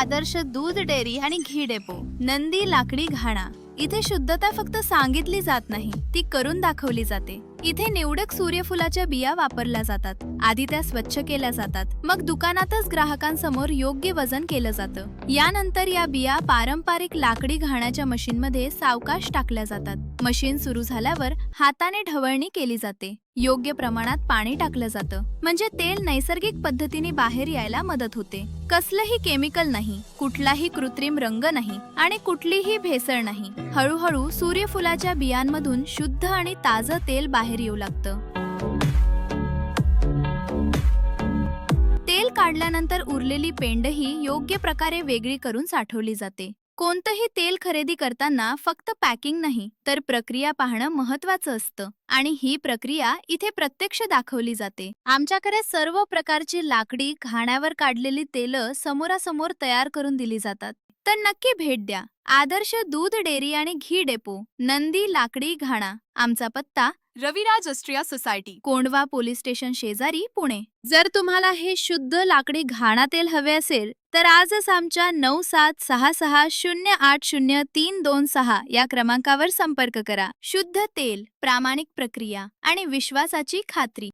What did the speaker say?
आदर्श दूध डेअरी आणि घी डेपो, नंदी लाकडी घाणा. इथे शुद्धता फक्त सांगितली जात नाही, ती करून दाखवली जाते. इथे निवडक सूर्यफुलाच्या बिया वापरल्या जातात. आधी त्या स्वच्छ केल्या जातात, मग दुकानातच ग्राहकांसमोर योग्य वजन केलं जातं. यानंतर या बिया पारंपरिक लाकडी घाण्याच्या मशीनमध्ये सावकाश टाकल्या जातात. मशीन सुरू झाल्यावर हाताने ढवळणी केली जाते. योग्य प्रमाणात पाणी टाकलं जातं, म्हणजे तेल नैसर्गिक पद्धतीने बाहेर यायला मदत होते. कसलंही केमिकल नाही, कुठलाही कृत्रिम रंग नाही आणि कुठलीही भेसळ नाही. हळूहळू सूर्यफुलाच्या बियांमधून शुद्ध आणि ताजं तेल बाहेर येऊ लागतं. तेल काढल्यानंतर उरलेली पेंडही योग्य प्रकारे वेगळी करून साठवली जाते. कोणतंही तेल खरेदी करताना फक्त पॅकिंग नाही, तर प्रक्रिया पाहणं महत्त्वाचं असतं आणि ही प्रक्रिया इथे प्रत्यक्ष दाखवली जाते. आमच्याकडे सर्व प्रकारची लाकडी घाण्यावर काढलेली तेलं समोरासमोर तयार करून दिली जातात. तर नक्की भेट द्या. आदर्श दूध डेअरी आणि घी डेपो, नंदी लाकडी घाणा. आमचा पत्ता Raviraj Austria society, Kondhwa police station शेजारी, पुणे. जर तुम्हाला हे शुद्ध लाकडी घाणा तेल हवे असेल तर आजच आमच्या 9766080326 या क्रमांकावर संपर्क करा. शुद्ध तेल, प्रामाणिक प्रक्रिया आणि विश्वासाची खात्री.